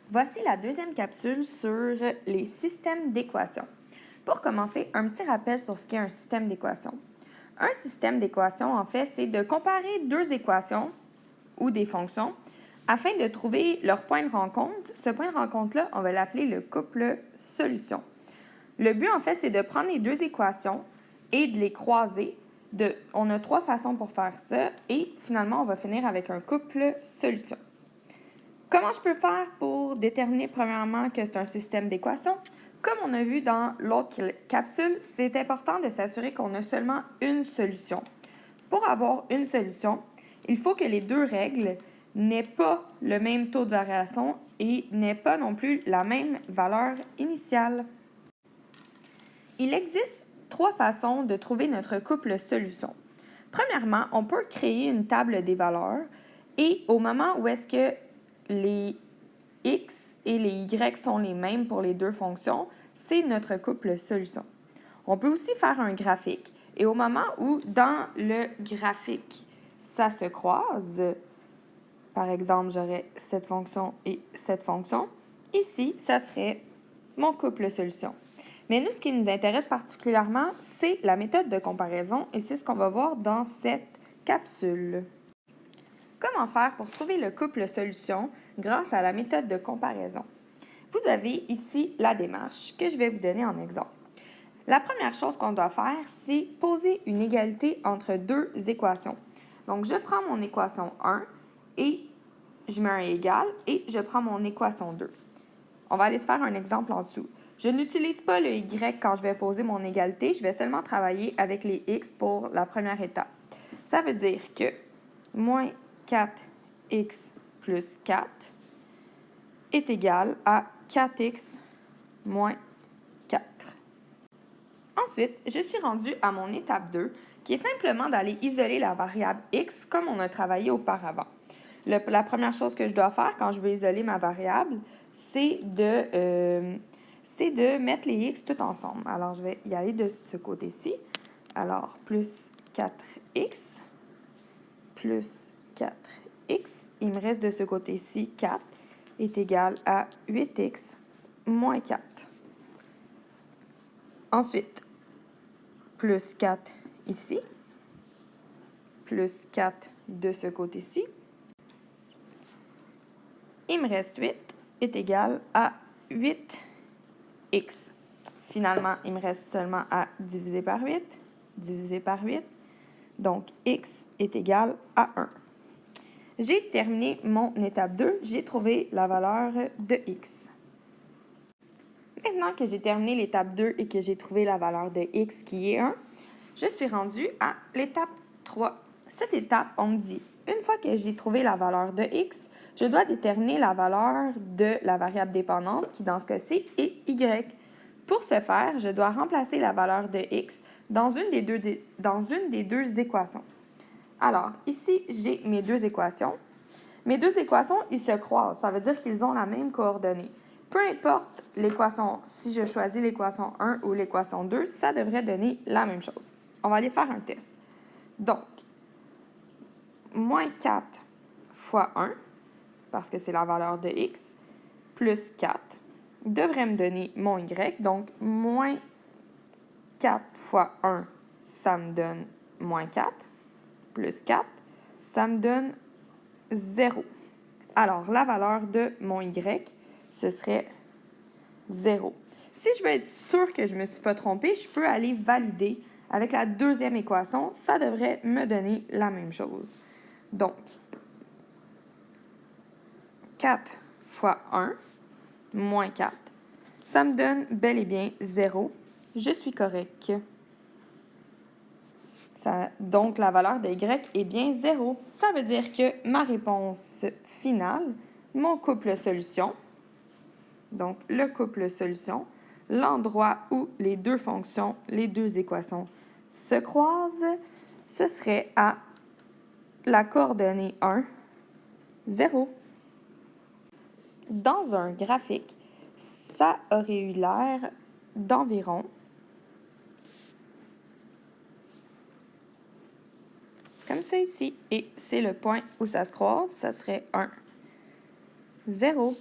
Voici la deuxième capsule sur les systèmes d'équations. Pour commencer, un petit rappel sur ce qu'est un système d'équations. Un système d'équations, en fait, c'est de comparer deux équations ou des fonctions afin de trouver leur point de rencontre. Ce point de rencontre-là, on va l'appeler le couple solution. Le but, en fait, c'est de prendre les deux équations et de les croiser. On a trois façons pour faire ça et finalement, on va finir avec un couple solution. Comment je peux faire pour déterminer premièrement que c'est un système d'équations? Comme on a vu dans l'autre capsule, c'est important de s'assurer qu'on a seulement une solution. Pour avoir une solution, il faut que les deux règles n'aient pas le même taux de variation et n'aient pas non plus la même valeur initiale. Il existe trois façons de trouver notre couple solution. Premièrement, on peut créer une table des valeurs et au moment où est-ce que les x et les y sont les mêmes pour les deux fonctions, c'est notre couple solution. On peut aussi faire un graphique et au moment où dans le graphique, ça se croise, par exemple, j'aurais cette fonction et cette fonction, ici, ça serait mon couple solution. Mais nous, ce qui nous intéresse particulièrement, c'est la méthode de comparaison et c'est ce qu'on va voir dans cette capsule. Comment faire pour trouver le couple solution grâce à la méthode de comparaison? Vous avez ici la démarche que je vais vous donner en exemple. La première chose qu'on doit faire, c'est poser une égalité entre deux équations. Donc, je prends mon équation 1 et je mets un égal et je prends mon équation 2. On va aller se faire un exemple en dessous. Je n'utilise pas le y quand je vais poser mon égalité, je vais seulement travailler avec les x pour la première étape. Ça veut dire que moins 4x plus 4 est égal à 4x moins 4. Ensuite, je suis rendue à mon étape 2, qui est simplement d'aller isoler la variable x comme on a travaillé auparavant. La première chose que je dois faire quand je veux isoler ma variable, c'est de mettre les x tout ensemble. Alors, je vais y aller de ce côté-ci. Alors, plus 4x plus 4x, il me reste de ce côté-ci 4 est égal à 8x moins 4. Ensuite, plus 4 ici, plus 4 de ce côté-ci. Il me reste 8 est égal à 8x. Finalement, il me reste seulement à diviser par 8, diviser par 8. Donc, x est égal à 1. J'ai terminé mon étape 2, j'ai trouvé la valeur de x. Maintenant que j'ai terminé l'étape 2 et que j'ai trouvé la valeur de x qui est 1, je suis rendue à l'étape 3. Cette étape, on me dit, une fois que j'ai trouvé la valeur de x, je dois déterminer la valeur de la variable dépendante, qui dans ce cas-ci est y. Pour ce faire, je dois remplacer la valeur de x dans une des deux équations. Alors, ici, j'ai mes deux équations. Mes deux équations, ils se croisent. Ça veut dire qu'ils ont la même coordonnée. Peu importe l'équation, si je choisis l'équation 1 ou l'équation 2, ça devrait donner la même chose. On va aller faire un test. Donc, moins 4 fois 1, parce que c'est la valeur de x, plus 4, devrait me donner mon y. Donc, moins 4 fois 1, ça me donne moins 4, plus 4, ça me donne 0. Alors, la valeur de mon y, ce serait 0. Si je veux être sûre que je ne me suis pas trompée, je peux aller valider avec la deuxième équation. Ça devrait me donner la même chose. Donc, 4 fois 1 moins 4, ça me donne bel et bien 0. Je suis correcte. Donc, la valeur de y est bien 0. Ça veut dire que ma réponse finale, mon couple solution, donc le couple solution, l'endroit où les deux fonctions, les deux équations se croisent, ce serait à la coordonnée 1, 0. Dans un graphique, ça aurait eu l'air d'environ comme ça ici. Et c'est le point où ça se croise, ça serait 1, 0.